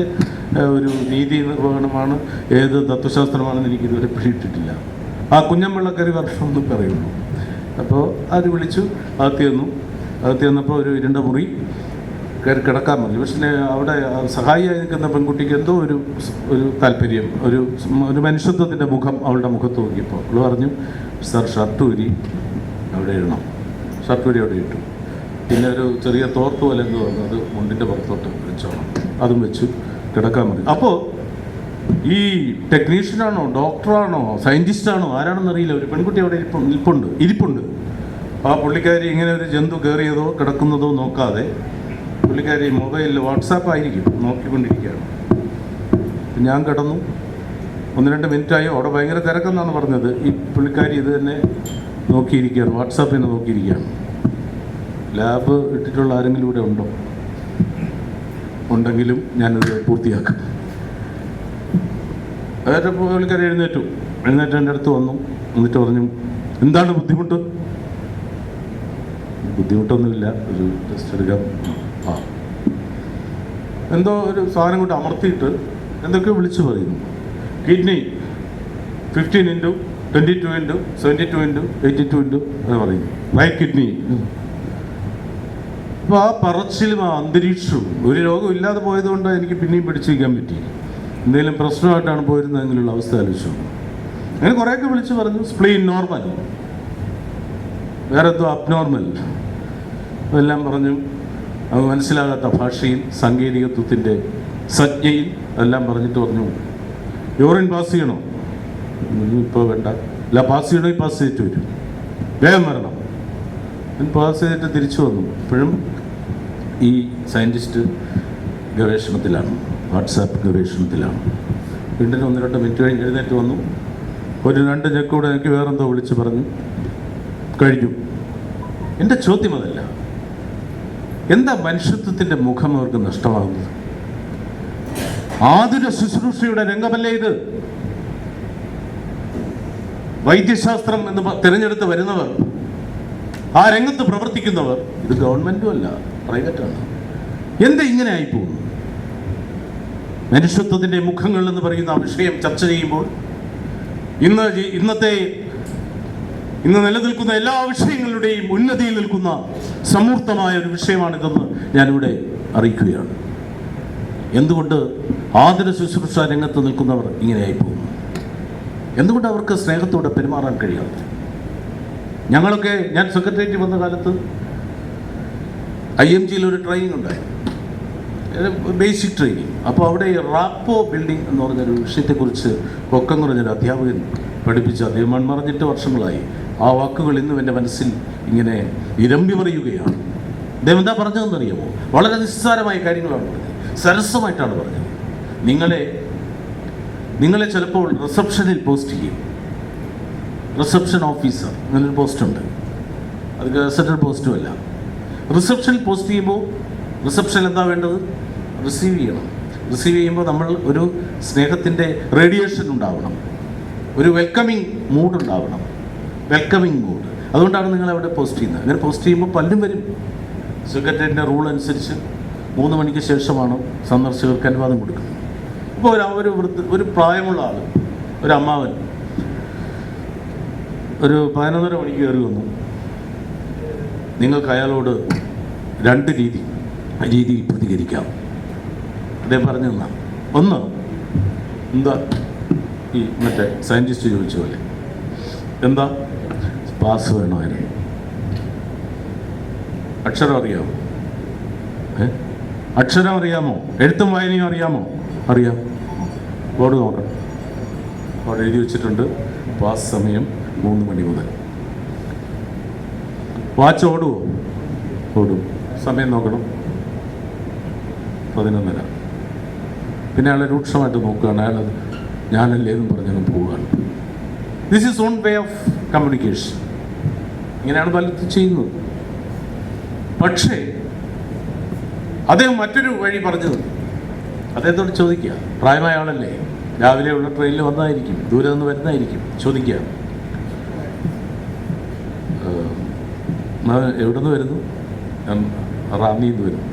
ഒരു നീതി നിർവഹണമാണ്, ഏത് തത്വശാസ്ത്രമാണെന്ന് എനിക്കിതുവരെ പിടിയിട്ടിട്ടില്ല. ആ കുഞ്ഞമ്പിള്ളക്കറി വർഷമൊന്നും പറയുള്ളൂ. അപ്പോൾ അത് വിളിച്ചു. അകത്ത് ചെന്നപ്പോൾ ഒരു ഇരുണ്ട മുറി കയറി കിടക്കാൻ പറഞ്ഞു. പക്ഷേ അവിടെ സഹായിയായി നിൽക്കുന്ന പെൺകുട്ടിക്ക് എന്തോ ഒരു താല്പര്യം, ഒരു മനുഷ്യത്വത്തിൻ്റെ മുഖം അവളുടെ മുഖത്ത് നോക്കിയപ്പോൾ അവൾ പറഞ്ഞു, സാർ ഷർട്ട് ഊരി അവിടെ ഇടണം. ഷർട്ട് ഊരി അവിടെ ഇട്ടു. പിന്നെ ഒരു ചെറിയ തോർത്ത് പോലെ എന്ന് പറഞ്ഞു, അത് മുണ്ടിൻ്റെ പുറത്തോട്ട് വെച്ചോണം. അതും വെച്ചു കിടക്കാൻ പറഞ്ഞു. അപ്പോൾ ഈ ടെക്നീഷ്യനാണോ ഡോക്ടറാണോ സയൻറ്റിസ്റ്റാണോ ആരാണെന്നറിയില്ല, ഒരു പെൺകുട്ടി അവിടെ ഇരിപ്പുണ്ട്. ആ പുള്ളിക്കാരി ഇങ്ങനെ ഒരു ജന്തു കയറിയതോ കിടക്കുന്നതോ നോക്കാതെ പുള്ളിക്കാരി മൊബൈലിൽ വാട്സാപ്പായിരിക്കും നോക്കിക്കൊണ്ടിരിക്കുകയാണ്. ഞാൻ കിടന്നു. 1-2 മിനിറ്റായി. അവിടെ ഭയങ്കര തിരക്കെന്നാണ് പറഞ്ഞത്. ഈ പുള്ളിക്കാരി ഇത് തന്നെ നോക്കിയിരിക്കുകയാണ്, വാട്സാപ്പ് തന്നെ നോക്കിയിരിക്കുകയാണ്. ലാബ് ഇട്ടിട്ടുള്ള ആരെങ്കിലും ഇവിടെ ഉണ്ടെങ്കിലും ഞാനത് പൂർത്തിയാക്കും. അതായത് പുള്ളിക്കാരി എഴുന്നേറ്റ് എൻ്റെ അടുത്ത് വന്നു. എന്നിട്ട് പറഞ്ഞു, എന്താണ് ബുദ്ധിമുട്ടൊന്നുമില്ല, ഒരു ടെസ്റ്റ് എടുക്കാം. എന്തോ ഒരു സാധനം കൊണ്ട് അമർത്തിയിട്ട് എന്തൊക്കെയോ വിളിച്ചു പറയുന്നു. കിഡ്നി 15 × 22 × 72 × 82 എന്ന് പറയുന്നു. Right kidney. അപ്പോൾ ആ പറച്ചിലും ആ അന്തരീക്ഷവും, ഒരു രോഗം ഇല്ലാതെ പോയതുകൊണ്ട് എനിക്ക് പിന്നെയും പിടിച്ചിരിക്കാൻ പറ്റി. എന്തെങ്കിലും പ്രശ്നമായിട്ടാണ് പോയിരുന്നതെങ്കിലുള്ള അവസ്ഥ ആലോചിച്ചു. അങ്ങനെ കുറേയൊക്കെ വിളിച്ചു പറഞ്ഞു. സ്പ്ലീൻ നോർമൽ, വേറെ എന്തോ അബ്നോർമൽ, അതെല്ലാം പറഞ്ഞു. അത് മനസ്സിലാകാത്ത ഭാഷയിൽ, സാങ്കേതികത്വത്തിൻ്റെ സജ്ഞയിൽ എല്ലാം പറഞ്ഞിട്ട് പറഞ്ഞു, യൂറിൻ പാസ് ചെയ്യണോ? ഇപ്പോൾ വേണ്ട. അല്ല, പാസ് ചെയ്യണമെങ്കിൽ പാസ് ചെയ്തിട്ട് വരും, വേഗം വരണം. ഞാൻ പാസ് ചെയ്തിട്ട് തിരിച്ചു വന്നു. ഇപ്പോഴും ഈ സയൻറ്റിസ്റ്റ് ഗവേഷണത്തിലാണ്, വാട്സാപ്പ് ഗവേഷണത്തിലാണ്. വീണ്ടും 1-2 മിനിറ്റ് കഴിഞ്ഞ് എഴുന്നേറ്റ് വന്നു. ഒരു 2 ഞെക്കൂടെ എനിക്ക് വേറെന്തോ വിളിച്ച് പറഞ്ഞു. കഴിഞ്ഞു. എൻ്റെ ചോദ്യം അതല്ല, എന്താ മനുഷ്യത്വത്തിൻ്റെ മുഖം അവർക്ക് നഷ്ടമാകുന്നത്? ആതുര ശുശ്രൂഷയുടെ രംഗമല്ലേ ഇത്? വൈദ്യശാസ്ത്രം എന്ന് തിരഞ്ഞെടുത്ത് വരുന്നവർ, ആ രംഗത്ത് പ്രവർത്തിക്കുന്നവർ, ഇത് ഗവൺമെൻറ്റും അല്ല, പ്രൈവറ്റാണ്. എന്താ ഇങ്ങനെ ആയിപ്പോകുന്നു? മനുഷ്യത്വത്തിൻ്റെ മുഖങ്ങൾ എന്ന് പറയുന്ന വിഷയം ചർച്ച ചെയ്യുമ്പോൾ ഇന്ന് നിലനിൽക്കുന്ന എല്ലാ വിഷയങ്ങളുടെയും ഉന്നതിയിൽ നിൽക്കുന്ന സമൂർത്തമായ ഒരു വിഷയമാണിതെന്ന് ഞാനിവിടെ അറിയിക്കുകയാണ്. എന്തുകൊണ്ട് ആതുര ശുശ്രൂഷ രംഗത്ത് നിൽക്കുന്നവർ ഇങ്ങനെയായി പോകുന്നു? എന്തുകൊണ്ട് അവർക്ക് സ്നേഹത്തോടെ പെരുമാറാൻ കഴിയാതെ? ഞാൻ സെക്രട്ടേറിയറ്റ് വന്ന കാലത്ത് IMGയിൽ ഒരു ട്രെയിനിങ് ഉണ്ടായി, ബേസിക് ട്രെയിനിങ്. അപ്പോൾ അവിടെ റാപ്പോ ബിൽഡിംഗ് എന്ന് പറഞ്ഞൊരു വിഷയത്തെക്കുറിച്ച് പൊക്കം കുറഞ്ഞൊരു അധ്യാപകൻ പഠിപ്പിച്ച, അദ്ദേഹം മൺമറഞ്ഞിട്ട് വർഷങ്ങളായി. ആ വാക്കുകൾ ഇന്നും എൻ്റെ മനസ്സിൽ ഇങ്ങനെ ഇരമ്പി പറയുകയാണ്. അദ്ദേഹം എന്താ പറഞ്ഞതെന്നറിയാമോ? വളരെ നിസ്സാരമായ കാര്യങ്ങളാണ് പറഞ്ഞത്, സരസമായിട്ടാണ് പറഞ്ഞത്. നിങ്ങളെ ചിലപ്പോൾ റിസപ്ഷനിൽ പോസ്റ്റ് ചെയ്യും. റിസപ്ഷൻ ഓഫീസർ അങ്ങനൊരു പോസ്റ്റുണ്ട്, അത് ഗസറ്റഡ് പോസ്റ്റും അല്ല. റിസപ്ഷനിൽ പോസ്റ്റ് ചെയ്യുമ്പോൾ റിസപ്ഷൻ എന്താ വേണ്ടത്? റിസീവ് ചെയ്യണം. റിസീവ് ചെയ്യുമ്പോൾ നമ്മൾ ഒരു സ്നേഹത്തിൻ്റെ റേഡിയേഷൻ ഉണ്ടാവണം, ഒരു വെൽക്കമിങ് മൂഡ് ഉണ്ടാവണം, വെൽക്കമിങ് മൂഡ്. അതുകൊണ്ടാണ് നിങ്ങൾ അവിടെ പോസ്റ്റ് ചെയ്യുന്നത്. അങ്ങനെ പോസ്റ്റ് ചെയ്യുമ്പോൾ പലരും വരും. സെക്രട്ടേറിയറ്റിൻ്റെ റൂൾ അനുസരിച്ച് 3 മണിക്ക് ശേഷമാണ് സന്ദർശകർക്ക് അനുവാദം കൊടുക്കുന്നത്. അപ്പോൾ ഒരു പ്രായമുള്ള ആൾ, ഒരു അമ്മാവൻ, ഒരു 11:30 മണിക്ക് കയറി വന്നു. നിങ്ങൾക്ക് അയാളോട് 2 രീതിയിൽ പ്രതികരിക്കാം. അദ്ദേഹം പറഞ്ഞു തന്നാ. ഒന്ന്, എന്താ ഈ മറ്റേ സയൻറ്റിസ്റ്റ് ചോദിച്ച പോലെ, എന്താ പാസ് വേണമായിരുന്നു, അക്ഷരം അറിയാമോ? അക്ഷരം അറിയാമോ? എഴുത്തും വായനയും അറിയാമോ? അറിയാം. ബോർഡ് നോക്കണം, അവിടെ എഴുതി വെച്ചിട്ടുണ്ട് പാസ് സമയം 3 മണി മുതൽ. വാച്ച് ഓടുമോ? ഓടും. സമയം നോക്കണം 11:30. പിന്നെ അയാളെ രൂക്ഷമായിട്ട് നോക്കുകയാണ്. അയാളത് ഞാനല്ലേ എന്നും പറഞ്ഞങ്ങ് പോവുകയാണ്. This is on way of communication. ഇങ്ങനെയാണ് പലതും ചെയ്യുന്നത്. പക്ഷേ അദ്ദേഹം മറ്റൊരു വഴി പറഞ്ഞത്, അദ്ദേഹത്തോട് ചോദിക്കുക, പ്രായമായ ആളല്ലേ, രാവിലെയുള്ള ട്രെയിനിൽ വന്നതായിരിക്കും, ദൂരെ നിന്ന് വരുന്നതായിരിക്കും, ചോദിക്കുക, എവിടെ നിന്ന് വരുന്നു? ഞാൻ റാന്നിയിൽ നിന്ന് വരുന്നു.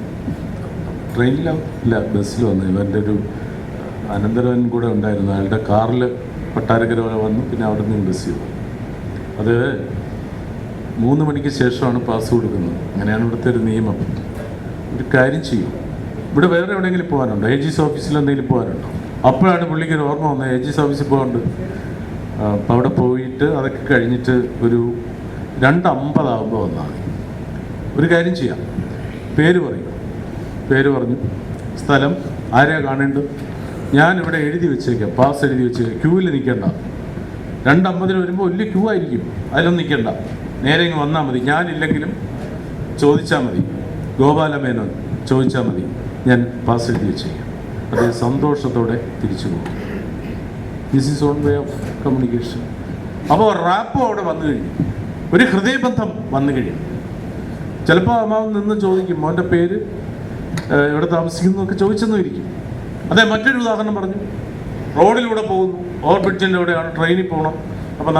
ട്രെയിനില്ല, ബസ്സിൽ വന്നു. ഇവൻ്റെ ഒരു അനന്തരവൻ കൂടെ ഉണ്ടായിരുന്നു, അയാളുടെ കാറിൽ കൊട്ടാരക്കര വരെ വന്നു, പിന്നെ അവിടെ നിന്ന് ബസ്സിൽ വന്നു. അത് 3 മണിക്ക് ശേഷമാണ് പാസ് കൊടുക്കുന്നത്. അങ്ങനെയാണ് ഇവിടുത്തെ ഒരു നിയമം. ഒരു കാര്യം ചെയ്യും, ഇവിടെ വേറെ എവിടെയെങ്കിലും പോകാനുണ്ടോ? AG's ഓഫീസിൽ എന്തെങ്കിലും പോകാനുണ്ടോ? അപ്പോഴാണ് പുള്ളിക്ക് ഒരു ഓർമ്മ വന്നത്, AG's ഓഫീസിൽ പോകാനുണ്ട്. അപ്പം അവിടെ പോയിട്ട് അതൊക്കെ കഴിഞ്ഞിട്ട് ഒരു 2:50 ആകുമ്പോൾ വന്നാൽ മതി. ഒരു കാര്യം ചെയ്യാം, പേര് പറഞ്ഞു, സ്ഥലം, ആരെയാണ് കാണേണ്ടത്, ഞാനിവിടെ എഴുതി വെച്ചേക്കാം, പാസ് എഴുതി വെച്ചേക്കാം, ക്യൂവിൽ നിൽക്കണ്ട. 2:50 വരുമ്പോൾ വലിയ ക്യൂ ആയിരിക്കും, അതിലൊന്നും നിൽക്കണ്ട, നേരെ ഇങ്ങ് വന്നാൽ മതി. ഞാനില്ലെങ്കിലും ചോദിച്ചാൽ മതി, ഗോപാലമേനോൻ ചോദിച്ചാൽ മതി, ഞാൻ പാസ് എഴുതി വെച്ചേക്കാം. അത് സന്തോഷത്തോടെ തിരിച്ചു പോകും. This is on way of communication. അപ്പോൾ റാപ്പോ അവിടെ വന്നു കഴിഞ്ഞു, ഒരു ഹൃദയബന്ധം വന്നു കഴിയും. ചിലപ്പോൾ അമ്മാവൻ നിന്ന് ചോദിക്കും, മോൻ്റെ പേര്, എവിടെ താമസിക്കുന്നു എന്നൊക്കെ ചോദിച്ചെന്നും ഇരിക്കും. അതെ, മറ്റൊരു ഉദാഹരണം പറഞ്ഞു. റോഡിലൂടെ പോകുന്നു, ഓവർ ബ്രിഡ്ജിൻ്റെ എവിടെയാണ്, ട്രെയിനിൽ പോകണം. അപ്പോൾ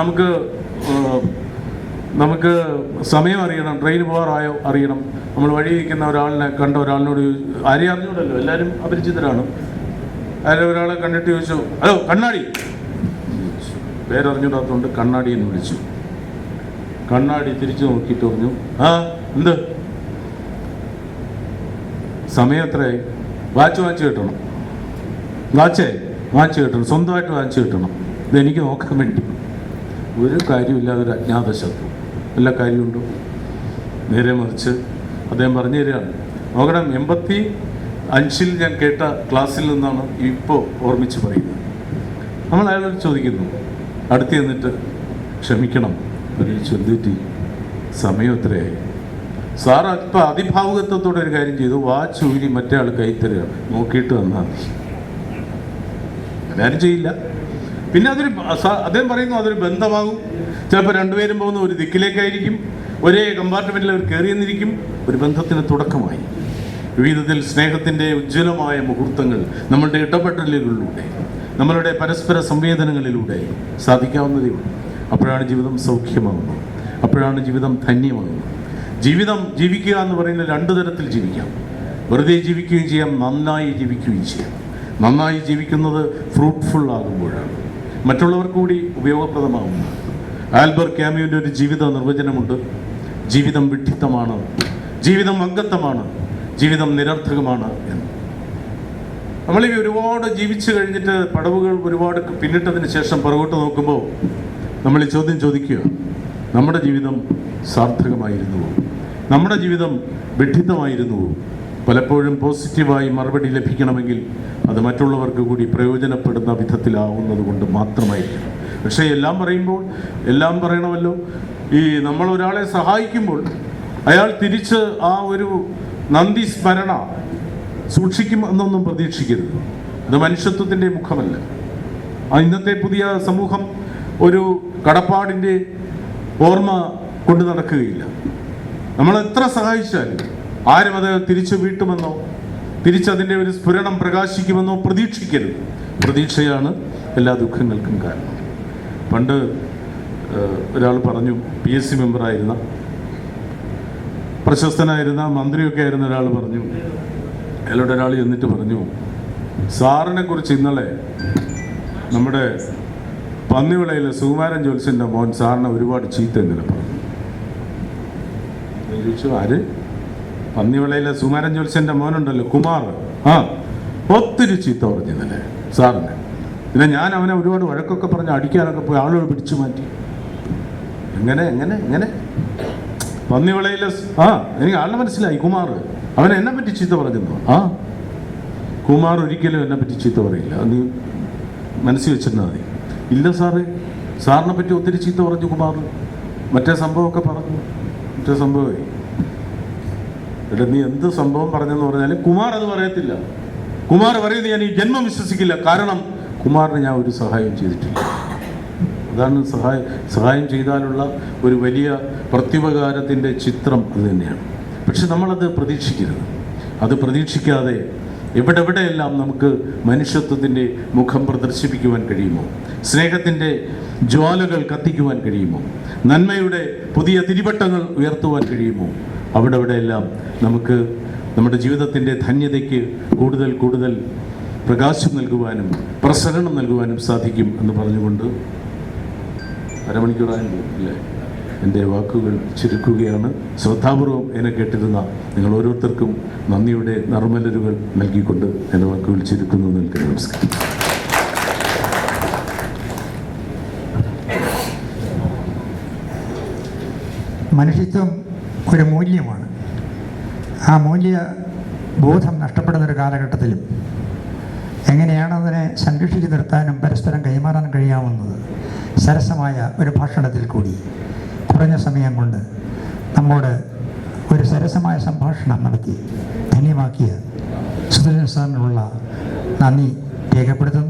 നമുക്ക് സമയം അറിയണം, ട്രെയിൻ പോകാറായോ അറിയണം. നമ്മൾ വഴിയിരിക്കുന്ന കണ്ട ഒരാളിനോട്, ആരെയും അറിഞ്ഞൂടല്ലോ, എല്ലാവരും അപരിചിതരാണ്. ഒരാളെ കണ്ടിട്ട് ചോദിച്ചു, ഹലോ കണ്ണാടി, പേരറിഞ്ഞൂടാത്തതുകൊണ്ട് കണ്ണാടി എന്ന് വിളിച്ചു. കണ്ണാടി തിരിച്ചു നോക്കിയിട്ട് പറഞ്ഞു, ആ എന്ത്, സമയം എത്രയായി? വാച്ച് വാങ്ങിച്ച് കിട്ടണം, വാങ്ങിച്ച് കിട്ടണം, സ്വന്തമായിട്ട് വാങ്ങിച്ച് കിട്ടണം, ഇതെനിക്ക് നോക്കാൻ വേണ്ടി. ഒരു കാര്യമില്ലാതെ ഒരു അജ്ഞാത ശത്രു, എല്ലാ കാര്യമുണ്ടോ? നേരെ മറിച്ച് അദ്ദേഹം പറഞ്ഞു തരികയാണ്, നോക്കണം, 85-ൽ ഞാൻ കേട്ട ക്ലാസ്സിൽ നിന്നാണ് ഇപ്പോൾ ഓർമ്മിച്ച് പറയുന്നത്. നമ്മൾ അയാളോട് ചോദിക്കുന്നു, അടുത്ത് ചെന്നിട്ട്, ക്ഷമിക്കണം, ചൊല്ലിറ്റി സമയം എത്രയായി? സാർ ഇപ്പം അതിഭാവുകത്വത്തോടെ ഒരു കാര്യം ചെയ്തു, വാച്ച് ഊരി മറ്റേ ആൾ കൈ തരിക, നോക്കിയിട്ട് വന്നാൽ മതി. എല്ലാവരും ചെയ്യില്ല. പിന്നെ അദ്ദേഹം പറയുന്നു, അതൊരു ബന്ധമാകും. ചിലപ്പോൾ 2 പേരും പോകുന്ന ഒരു ദിക്കിലേക്കായിരിക്കും, ഒരേ കമ്പാർട്ട്മെൻറ്റിൽ അവർ കയറിയെന്നിരിക്കും. ഒരു ബന്ധത്തിന് തുടക്കമായി. വിവിധത്തിൽ സ്നേഹത്തിൻ്റെ ഉജ്ജ്വലമായ മുഹൂർത്തങ്ങൾ നമ്മളുടെ ഇടപെടലുകളിലൂടെ, നമ്മളുടെ പരസ്പര സംവേദനങ്ങളിലൂടെ സാധിക്കാവുന്നതേ ഉള്ളൂ. അപ്പോഴാണ് ജീവിതം സൗഖ്യമാകുന്നത്, അപ്പോഴാണ് ജീവിതം ധന്യമാകുന്നത്. ജീവിക്കുക എന്ന് പറയുന്നത് 2 തരത്തിൽ ജീവിക്കാം. വെറുതെ ജീവിക്കുകയും ചെയ്യാം, നന്നായി ജീവിക്കുകയും ചെയ്യാം. നന്നായി ജീവിക്കുന്നത് ഫ്രൂട്ട്ഫുൾ ആകുമ്പോഴാണ്, മറ്റുള്ളവർക്ക് കൂടി ഉപയോഗപ്രദമാകുന്നത്. ആൽബർട്ട് ക്യാമ്യുവിൻ്റെ ഒരു ജീവിത നിർവചനമുണ്ട്, ജീവിതം വിഡ്ഢിത്തമാണ്, ജീവിതം അംഗത്വമാണ്, ജീവിതം നിരർത്ഥകമാണ് എന്ന്. നമ്മളീ ഒരുപാട് ജീവിച്ചു കഴിഞ്ഞിട്ട് പടവുകൾ ഒരുപാട് പിന്നിട്ടതിന് ശേഷം പുറകോട്ട് നോക്കുമ്പോൾ നമ്മൾ ഈ ചോദ്യം ചോദിക്കുക, നമ്മുടെ ജീവിതം സാർത്ഥകമായിരുന്നുവോ? നമ്മുടെ ജീവിതം വിഡ്ഢിത്തമായിരുന്നുവോ? പലപ്പോഴും പോസിറ്റീവായി മറുപടി ലഭിക്കണമെങ്കിൽ അത് മറ്റുള്ളവർക്ക് കൂടി പ്രയോജനപ്പെടുന്ന വിധത്തിലാവുന്നത് കൊണ്ട് മാത്രമായിരിക്കും. പക്ഷേ എല്ലാം പറയുമ്പോൾ എല്ലാം പറയണമല്ലോ. ഈ നമ്മൾ ഒരാളെ സഹായിക്കുമ്പോൾ അയാൾ തിരിച്ച് ആ ഒരു നന്ദി സ്മരണ സൂക്ഷിക്കുമെന്നൊന്നും പ്രതീക്ഷിക്കരുത്. അത് മനുഷ്യത്വത്തിൻ്റെ മുഖമല്ല. ഇന്നത്തെ പുതിയ സമൂഹം ഒരു കടപ്പാടിൻ്റെ ഓർമ്മ കൊണ്ട് നടക്കുകയില്ല. നമ്മൾ എത്ര സഹായിച്ചാലും ആരും അത് തിരിച്ചു വീട്ടുമെന്നോ തിരിച്ചതിൻ്റെ ഒരു സ്ഫുരണം പ്രകാശിക്കുമെന്നോ പ്രതീക്ഷിക്കരുത്. പ്രതീക്ഷയാണ് എല്ലാ ദുഃഖങ്ങൾക്കും കാരണം. പണ്ട് ഒരാൾ പറഞ്ഞു, PSC മെമ്പറായിരുന്ന പ്രശസ്തനായിരുന്ന മന്ത്രിയൊക്കെ ആയിരുന്ന ഒരാൾ പറഞ്ഞു, അയാളോട് ഒരാൾ ചെന്നിട്ട് പറഞ്ഞു, സാറിനെ കുറിച്ച് ഇന്നലെ നമ്മുടെ പന്നിവിളയിലെ സുകുമാരൻ ജോത്സ്യൻ്റെ മോൻ സാറിനെ ഒരുപാട് ചീത്ത ഇന്നലെ പറഞ്ഞു. ഞാൻ ചോദിച്ചു, ആര്? പന്നിവിളയിലെ സുകുമാരൻ ജോത്സ്യൻ്റെ മോനുണ്ടല്ലോ, കുമാർ. ഒത്തിരി ചീത്ത പറഞ്ഞു ഇന്നലെ സാറിനെ. പിന്നെ ഞാൻ അവനെ ഒരുപാട് വഴക്കൊക്കെ പറഞ്ഞ് അടിക്കാനൊക്കെ പോയി ആളുകൾ പിടിച്ചു മാറ്റി. എങ്ങനെ പന്നിവിളയിലെ എനിക്ക് ആളിനെ മനസ്സിലായി, കുമാർ. അവൻ എന്നെ പറ്റി ചീത്ത പറഞ്ഞിരുന്നു. കുമാർ ഒരിക്കലും എന്നെ പറ്റി ചീത്ത പറയില്ല, നീ മനസ്സിൽ വെച്ചിരുന്നാൽ മതി. ഇല്ല സാറേ, സാറിനെ പറ്റി ഒത്തിരി ചീത്ത പറഞ്ഞു കുമാർ. മറ്റേ സംഭവമൊക്കെ പറഞ്ഞു. മറ്റേ സംഭവമേ എടാ, നീ എന്ത് സംഭവം പറഞ്ഞെന്ന് പറഞ്ഞാലും കുമാർ അത് പറയത്തില്ല. കുമാർ പറയുന്നത് ഞാൻ ഈ ജന്മം വിശ്വസിക്കില്ല. കാരണം കുമാറിന് ഞാൻ ഒരു സഹായം ചെയ്തിട്ടില്ല. അതാണ് സഹായം ചെയ്താലുള്ള ഒരു വലിയ പ്രത്യുപകാരത്തിൻ്റെ ചിത്രം അത് തന്നെയാണ്. പക്ഷെ നമ്മളത് പ്രതീക്ഷിക്കരുത്. അത് പ്രതീക്ഷിക്കാതെ എവിടെയെല്ലാം നമുക്ക് മനുഷ്യത്വത്തിൻ്റെ മുഖം പ്രദർശിപ്പിക്കുവാൻ കഴിയുമോ? സ്നേഹത്തിൻ്റെ ജ്വാലകൾ കത്തിക്കുവാൻ കഴിയുമോ? നന്മയുടെ പുതിയ തിരിവട്ടങ്ങൾ ഉയർത്തുവാൻ കഴിയുമോ? അവിടെയെല്ലാം നമുക്ക് നമ്മുടെ ജീവിതത്തിൻ്റെ ധന്യതയ്ക്ക് കൂടുതൽ പ്രകാശം നൽകുവാനും പ്രസരണം നൽകുവാനും സാധിക്കും എന്ന് പറഞ്ഞുകൊണ്ട് അരമണിക്കൂറായി അല്ലേ എൻ്റെ വാക്കുകൾ ചുരുക്കുകയാണ്. ശ്രദ്ധാപൂർവം എന്നെ കേട്ടിരുന്ന നിങ്ങൾ ഓരോരുത്തർക്കും നന്ദിയുടെ നറുമലരുകൾ നൽകിക്കൊണ്ട് എൻ്റെ വാക്കുകൾ ചുരുക്കുന്നു. നിങ്ങൾക്ക് നമസ്കാരം. മനുഷ്യത്വം ഒരു മൂല്യമാണ്. ആ മൂല്യബോധം നഷ്ടപ്പെടുന്നൊരു കാലഘട്ടത്തിലും എങ്ങനെയാണ് അതിനെ സംരക്ഷിച്ചു നിർത്താനും പരസ്പരം കൈമാറാൻ കഴിയാവുന്നത് സരസമായ ഒരു ഭാഷണത്തിൽ കൂടി കുറഞ്ഞ സമയം കൊണ്ട് നമ്മോട് ഒരു സരസമായ സംഭാഷണം നടത്തി ധന്യമാക്കിയ സുധീരൻ സാറിനുള്ള നന്ദി രേഖപ്പെടുത്തുന്നു.